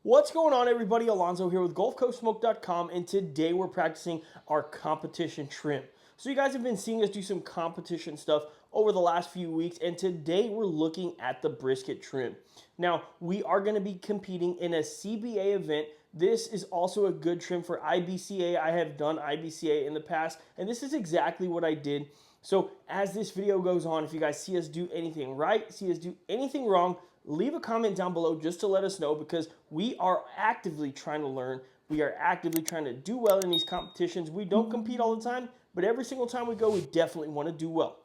What's going on, everybody? Alonzo here with GulfCoastSmoke.com, and today we're practicing our competition trim. So you guys have been seeing us do some competition stuff over the last few weeks, and today we're looking at the brisket trim. Now, we are going to be competing in a CBA event. This is also a good trim for IBCA. I have done IBCA in the past, and this is exactly what I did. So as this video goes on, if you guys see us do anything right, see us do anything wrong, leave a comment down below just to let us know, because we are actively trying to learn. We are actively trying to do well in these competitions. We don't compete all the time, but every single time we go, we definitely want to do well.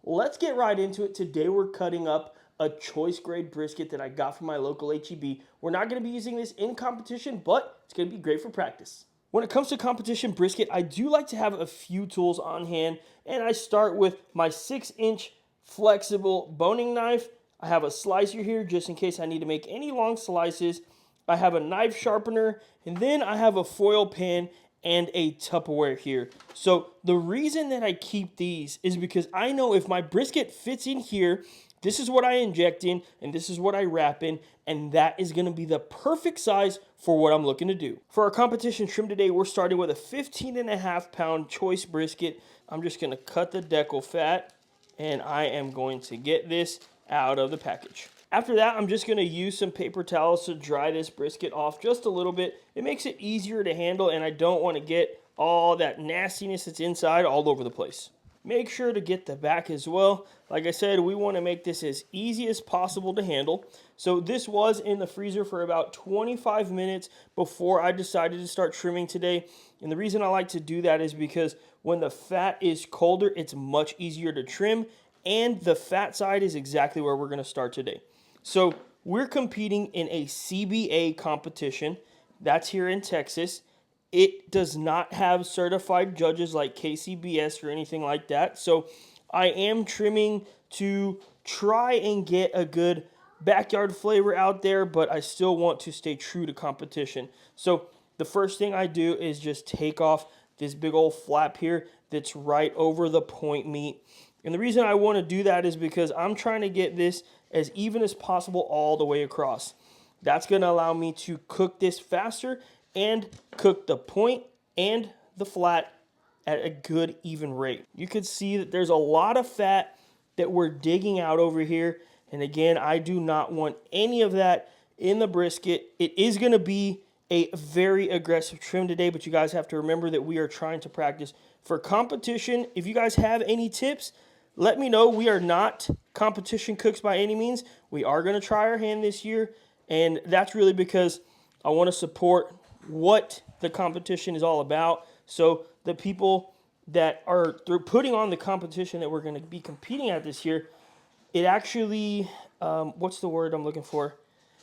Let's get right into it. Today we're cutting up a choice grade brisket that I got from my local HEB. We're not going to be using this in competition, but it's going to be great for practice. When it comes to competition brisket, I do like to have a few tools on hand, and I start with my 6-inch flexible boning knife. I have a slicer here just in case I need to make any long slices. I have a knife sharpener, and then I have a foil pan and a Tupperware here. So the reason that I keep these is because I know if my brisket fits in here, this is what I inject in, and this is what I wrap in, and that is going to be the perfect size for what I'm looking to do. For our competition trim today, we're starting with a 15.5-pound choice brisket. I'm just going to cut the decal fat, and I am going to get this out of the package. After that, I'm just going to use some paper towels to dry this brisket off just a little bit. It makes it easier to handle, and I don't want to get all that nastiness that's inside all over the place. Make sure to get the back as well. Like I said, we want to make this as easy as possible to handle. So this was in the freezer for about 25 minutes before I decided to start trimming today. And the reason I like to do that is because when the fat is colder, it's much easier to trim, and the fat side is exactly where we're going to start today. So we're competing in a CBA competition. That's here in Texas. It does not have certified judges like KCBS or anything like that. So I am trimming to try and get a good backyard flavor out there, but I still want to stay true to competition. So the first thing I do is just take off this big old flap here that's right over the point meat. And the reason I want to do that is because I'm trying to get this as even as possible all the way across. That's going to allow me to cook this faster and cook the point and the flat at a good even rate. You can see that there's a lot of fat that we're digging out over here. And again, I do not want any of that in the brisket. It is going to be a very aggressive trim today, but you guys have to remember that we are trying to practice for competition. If you guys have any tips, let me know. We are not competition cooks by any means. We are going to try our hand this year, and that's really because I want to support what the competition is all about. So the people that are putting on the competition that we're going to be competing at this year, it actually, what's the word I'm looking for?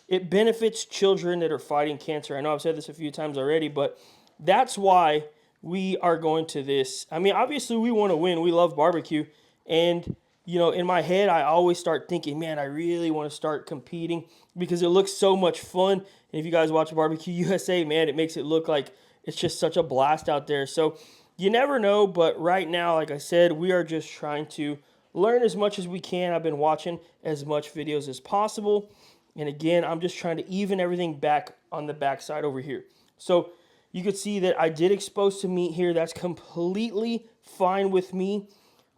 It benefits children that are fighting cancer. I know I've said this a few times already, but that's why we are going to this. I mean, obviously we want to win. We love barbecue. And, you know, in my head, I always start thinking, man, I really want to start competing because it looks so much fun. And if you guys watch Barbecue USA, man, it makes it look like it's just such a blast out there. So you never know, but right now, like I said, we are just trying to learn as much as we can. I've been watching as much videos as possible. And again, I'm just trying to even everything back on the backside over here. So you could see that I did expose some meat here. That's completely fine with me.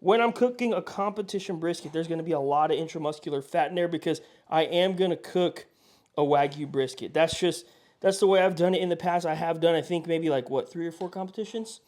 When I'm cooking a competition brisket, there's going to be a lot of intramuscular fat in there because I am going to cook a Wagyu brisket. That's the way I've done it in the past. I have done, I think, maybe like, 3 or 4 competitions?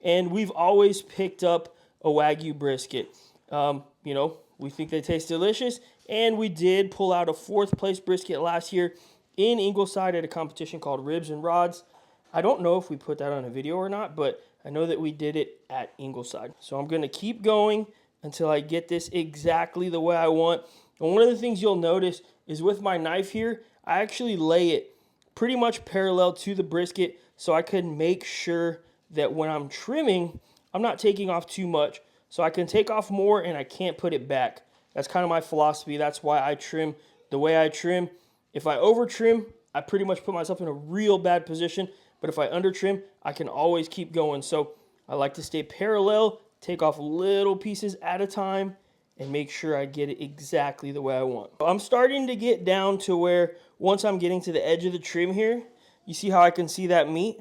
And we've always picked up a Wagyu brisket. You know, we think they taste delicious. And we did pull out a 4th place brisket last year in Ingleside at a competition called Ribs and Rods. I don't know if we put that on a video or not, but I know that we did it at Ingleside. So I'm going to keep going until I get this exactly the way I want. And one of the things you'll notice is with my knife here, I actually lay it pretty much parallel to the brisket so I can make sure that when I'm trimming, I'm not taking off too much. So I can take off more and I can't put it back. That's kind of my philosophy. That's why I trim the way I trim. If I over trim, I pretty much put myself in a real bad position. But if I under trim, I can always keep going. So I like to stay parallel, take off little pieces at a time, and make sure I get it exactly the way I want. I'm starting to get down to where once I'm getting to the edge of the trim here, you see how I can see that meat?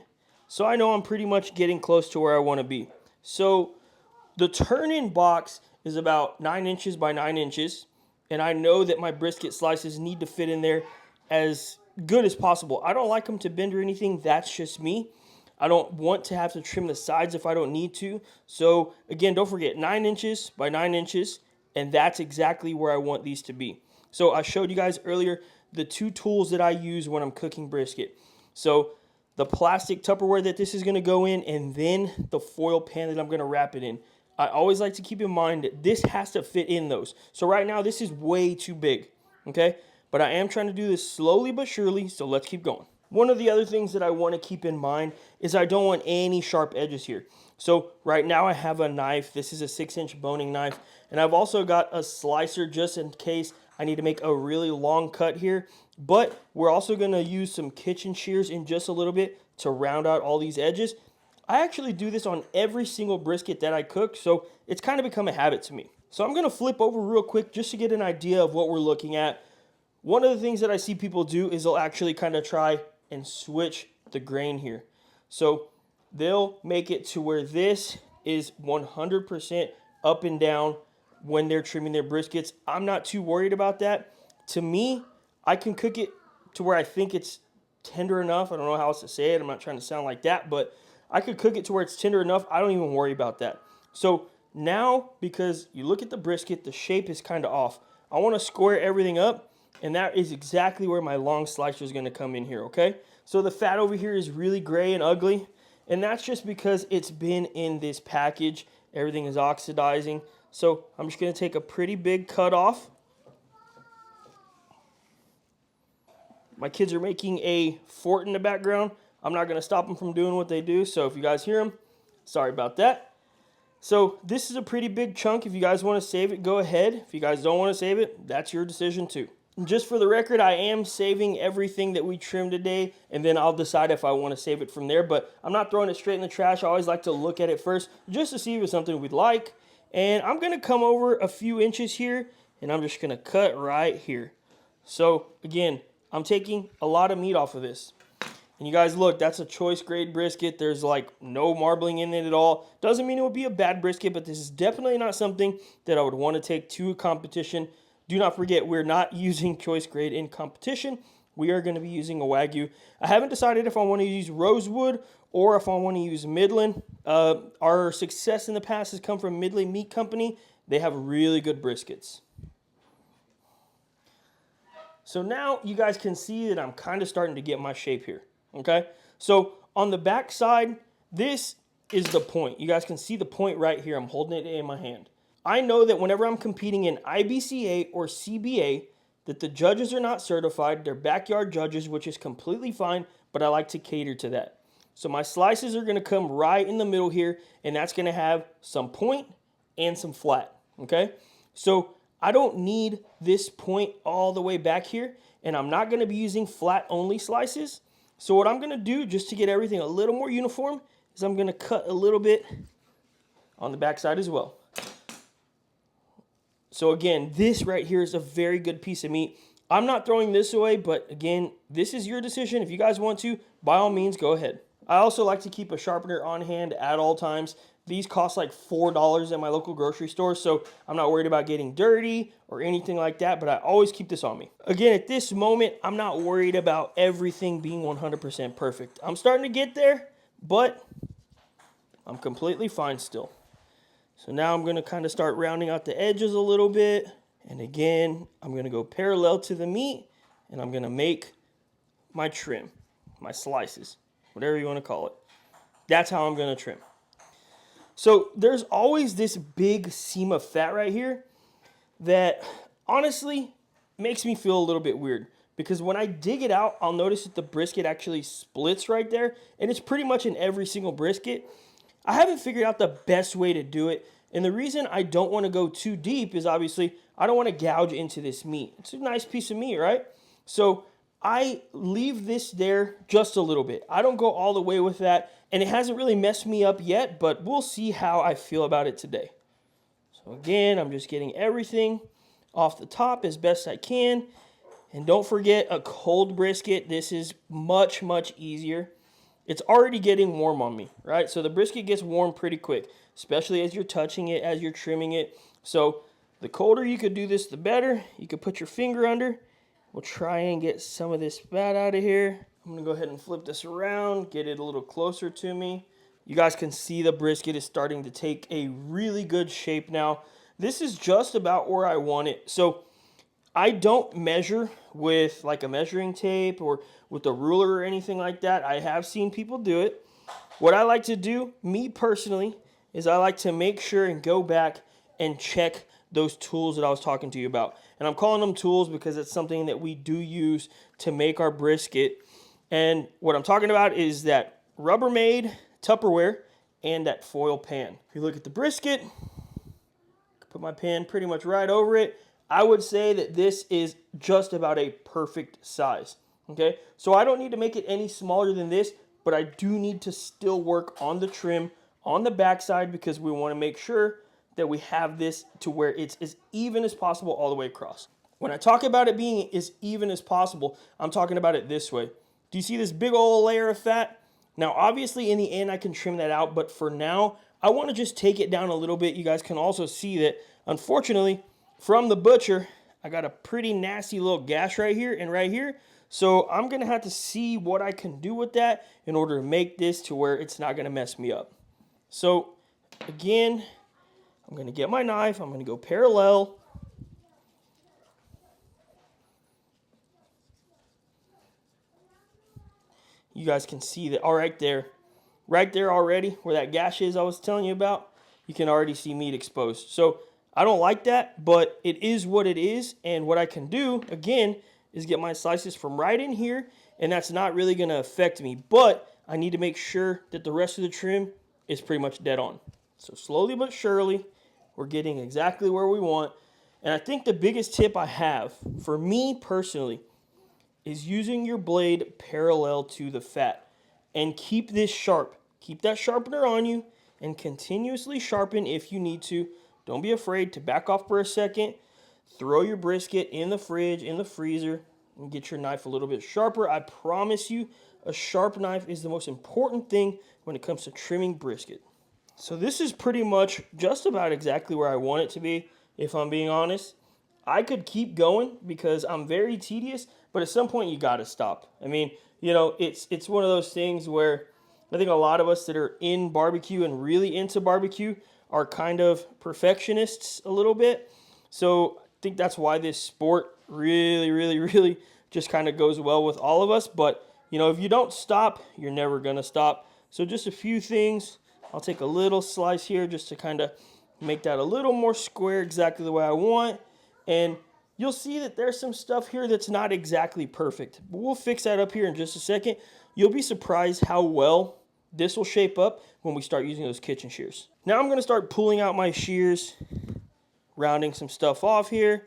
So I know I'm pretty much getting close to where I want to be. So the turn-in box is about 9 inches by 9 inches, and I know that my brisket slices need to fit in there as good as possible. I don't like them to bend or anything. That's just me. I don't want to have to trim the sides if I don't need to. So again, don't forget 9 inches by 9 inches, and that's exactly where I want these to be. So I showed you guys earlier the 2 tools that I use when I'm cooking brisket. So the plastic Tupperware that this is going to go in, and then the foil pan that I'm going to wrap it in. I always like to keep in mind that this has to fit in those. So right now, this is way too big, okay? But I am trying to do this slowly but surely, so let's keep going. One of the other things that I want to keep in mind is I don't want any sharp edges here. So right now I have a knife. This is a 6-inch boning knife. And I've also got a slicer just in case I need to make a really long cut here. But we're also going to use some kitchen shears in just a little bit to round out all these edges. I actually do this on every single brisket that I cook, so it's kind of become a habit to me. So I'm going to flip over real quick just to get an idea of what we're looking at. One of the things that I see people do is they'll actually kind of try and switch the grain here. So they'll make it to where this is 100% up and down when they're trimming their briskets. I'm not too worried about that. To me, I can cook it to where I think it's tender enough. I don't know how else to say it. I'm not trying to sound like that, but I could cook it to where it's tender enough. I don't even worry about that. So now, because you look at the brisket, the shape is kind of off. I want to square everything up, and that is exactly where my long slicer is going to come in here, okay? So the fat over here is really gray and ugly, and that's just because it's been in this package. Everything is oxidizing. So I'm just going to take a pretty big cut off. My kids are making a fort in the background. I'm not going to stop them from doing what they do, so if you guys hear them, sorry about that. So this is a pretty big chunk. If you guys want to save it, go ahead. If you guys don't want to save it, that's your decision too. And just for the record, I am saving everything that we trimmed today, and then I'll decide if I want to save it from there, but I'm not throwing it straight in the trash. I always like to look at it first just to see if it's something we'd like. And I'm going to come over a few inches here, and I'm just going to cut right here. So again, I'm taking a lot of meat off of this. And you guys look, that's a choice grade brisket. There's like no marbling in it at all. Doesn't mean it would be a bad brisket, but this is definitely not something that I would want to take to a competition. Do not forget, we're not using choice grade in competition. We are going to be using a Wagyu. I haven't decided if I want to use Rosewood or if I want to use Midland. Our success in the past has come from Midland Meat Company. They have really good briskets. So now you guys can see that I'm kind of starting to get my shape here. Okay, so on the back side, this is the point. You guys can see the point right here. I'm holding it in my hand. I know that whenever I'm competing in IBCA or CBA, that the judges are not certified. They're backyard judges, which is completely fine, but I like to cater to that. So my slices are going to come right in the middle here, and that's going to have some point and some flat. Okay, so I don't need this point all the way back here, and I'm not going to be using flat only slices. So what I'm going to do, just to get everything a little more uniform, is I'm going to cut a little bit on the backside as well. So again, this right here is a very good piece of meat. I'm not throwing this away, but again, this is your decision. If you guys want to, by all means, go ahead. I also like to keep a sharpener on hand at all times. These cost like $4 at my local grocery store, so I'm not worried about getting dirty or anything like that, but I always keep this on me. Again, at this moment, I'm not worried about everything being 100% perfect. I'm starting to get there, but I'm completely fine still. So now I'm going to kind of start rounding out the edges a little bit. And again, I'm going to go parallel to the meat, and I'm going to make my trim, my slices, whatever you want to call it. That's how I'm going to trim. So there's always this big seam of fat right here that honestly makes me feel a little bit weird, because when I dig it out, I'll notice that the brisket actually splits right there, and it's pretty much in every single brisket. I haven't figured out the best way to do it, and the reason I don't want to go too deep is obviously I don't want to gouge into this meat. It's a nice piece of meat, right? So I leave this there just a little bit. I don't go all the way with that, and it hasn't really messed me up yet, but we'll see how I feel about it today. So again, I'm just getting everything off the top as best I can. And don't forget a cold brisket. This is much, much easier. It's already getting warm on me, right? So the brisket gets warm pretty quick, especially as you're touching it, as you're trimming it. So the colder you could do this, the better. You could put your finger under. We'll try and get some of this fat out of here. I'm gonna go ahead and flip this around, get it a little closer to me. You guys can see the brisket is starting to take a really good shape now. This is just about where I want it. So I don't measure with like a measuring tape or with a ruler or anything like that. I have seen people do it. What I like to do, me personally, is I like to make sure and go back and check those tools that I was talking to you about. And I'm calling them tools because it's something that we do use to make our brisket. And what I'm talking about is that Rubbermaid Tupperware and that foil pan. If you look at the brisket, put my pan pretty much right over it. I would say that this is just about a perfect size. Okay, so I don't need to make it any smaller than this, but I do need to still work on the trim on the backside because we want to make sure that we have this to where it's as even as possible all the way across. When I talk about it being as even as possible, I'm talking about it this way. Do you see this big old layer of fat? Now, obviously, in the end, I can trim that out, but for now, I want to just take it down a little bit. You guys can also see that, unfortunately, from the butcher, I got a pretty nasty little gash right here and right here. So I'm going to have to see what I can do with that in order to make this to where it's not going to mess me up. So, again, I'm going to get my knife. I'm going to go parallel. You guys can see that all right there already where that gash is I was telling you about. You can already see meat exposed. So I don't like that, but it is what it is. And what I can do, again, is get my slices from right in here, and that's not really going to affect me. But I need to make sure that the rest of the trim is pretty much dead on. So slowly but surely, we're getting exactly where we want. And I think the biggest tip I have, for me personally, is using your blade parallel to the fat. And keep this sharp. Keep that sharpener on you and continuously sharpen if you need to. Don't be afraid to back off for a second. Throw your brisket in the fridge, in the freezer, and get your knife a little bit sharper. I promise you, a sharp knife is the most important thing when it comes to trimming brisket. So this is pretty much just about exactly where I want it to be, if I'm being honest. I could keep going because I'm very tedious, but at some point you got to stop. I mean, you know, it's one of those things where I think a lot of us that are in barbecue and really into barbecue are kind of perfectionists a little bit. So I think that's why this sport really, really, really just kind of goes well with all of us. But, you know, if you don't stop, you're never going to stop. So just a few things. I'll take a little slice here just to kind of make that a little more square, exactly the way I want. And you'll see that there's some stuff here that's not exactly perfect. But we'll fix that up here in just a second. You'll be surprised how well this will shape up when we start using those kitchen shears. Now I'm going to start pulling out my shears, rounding some stuff off here,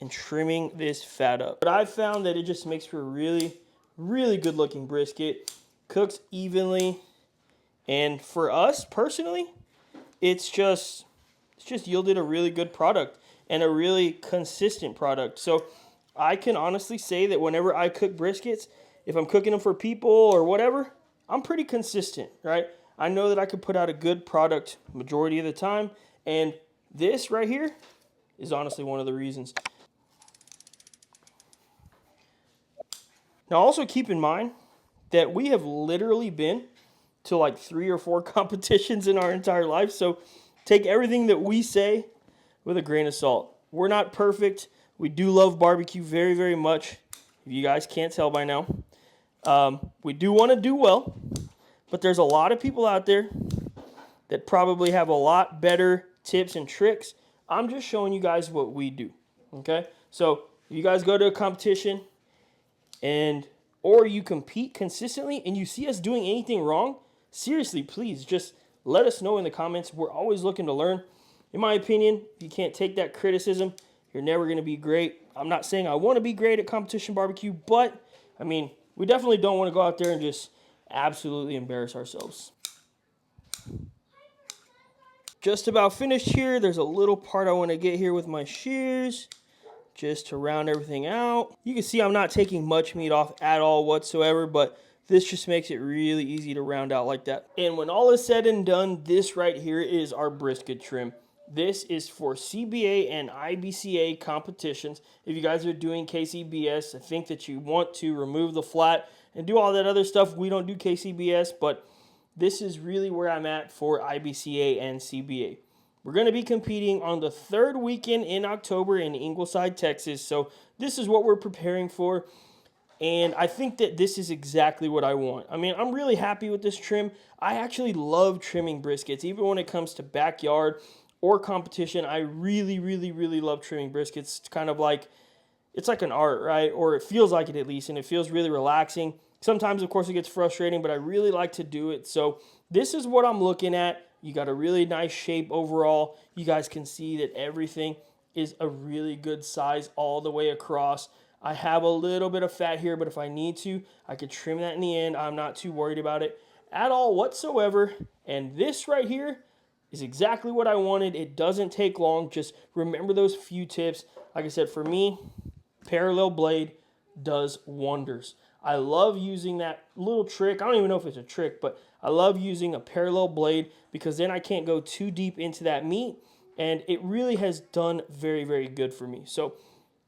and trimming this fat up. But I've found that it just makes for a really, really good looking brisket. Cooks evenly. And for us, personally, it's just yielded a really good product and a really consistent product. So I can honestly say that whenever I cook briskets, if I'm cooking them for people or whatever, I'm pretty consistent, right? I know that I can put out a good product majority of the time, and this right here is honestly one of the reasons. Now also keep in mind that we have literally been to like 3 or 4 competitions in our entire life, so take everything that we say with a grain of salt. We're not perfect. We do love barbecue very, very much, if you guys can't tell by now. We do want to do well, but there's a lot of people out there that probably have a lot better tips and tricks. I'm just showing you guys what we do, okay? So if you guys go to a competition or you compete consistently and you see us doing anything wrong, seriously, please just let us know in the comments. We're always looking to learn. In my opinion, if you can't take that criticism, you're never going to be great. I'm not saying I want to be great at competition barbecue, but, I mean, we definitely don't want to go out there and just absolutely embarrass ourselves. Just about finished here. There's a little part I want to get here with my shears. just to round everything out. You can see I'm not taking much meat off at all whatsoever, but this just makes it really easy to round out like that. And when all is said and done, this right here is our brisket trim. This is for CBA and IBCA competitions. If you guys are doing KCBS, I think that you want to remove the flat and do all that other stuff. We don't do KCBS, but this is really where I'm at for IBCA and CBA. We're going to be competing on the 3rd weekend in October in Ingleside, Texas. So this is what we're preparing for. And I think that this is exactly what I want. I mean, I'm really happy with this trim. I actually love trimming briskets, even when it comes to backyard or competition. I really, really, really love trimming briskets. It's kind of like, it's like an art, right? Or it feels like it at least, and it feels really relaxing. Sometimes, of course, it gets frustrating, but I really like to do it. So this is what I'm looking at. You got a really nice shape overall. You guys can see that everything is a really good size all the way across. I have a little bit of fat here, but if I need to, I could trim that in the end. I'm not too worried about it at all whatsoever. And this right here is exactly what I wanted. It doesn't take long. Just remember those few tips. Like I said, for me, parallel blade does wonders. I love using that little trick. I don't even know if it's a trick, but I love using a parallel blade because then I can't go too deep into that meat, and it really has done very, very good for me. So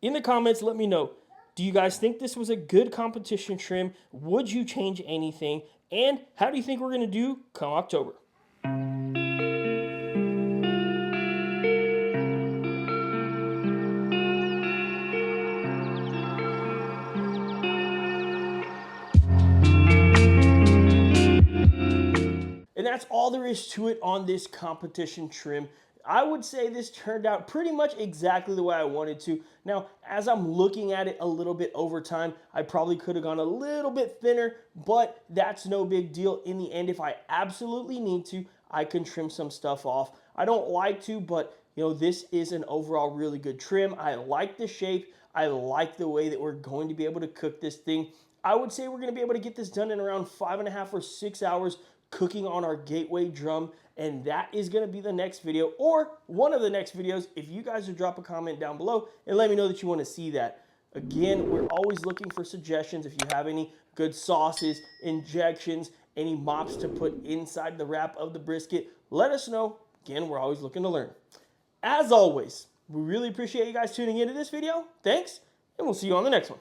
in the comments, let me know, do you guys think this was a good competition trim? Would you change anything? And how do you think we're going to do come October? And that's all there is to it on this competition trim. I would say this turned out pretty much exactly the way I wanted to. Now, as I'm looking at it a little bit over time, I probably could have gone a little bit thinner, but that's no big deal. In the end, if I absolutely need to, I can trim some stuff off. I don't like to, but this is an overall really good trim. I like the shape. I like the way that we're going to be able to cook this thing. I would say we're going to be able to get this done in around 5.5 or 6 hours cooking on our gateway drum, and that is going to be the next video or one of the next videos. If you guys would drop a comment down below and let me know that you want to see that. Again, we're always looking for suggestions. If you have any good sauces, injections, any mops to put inside the wrap of the brisket, let us know. Again, we're always looking to learn. As always, we really appreciate you guys tuning into this video. Thanks, and we'll see you on the next one.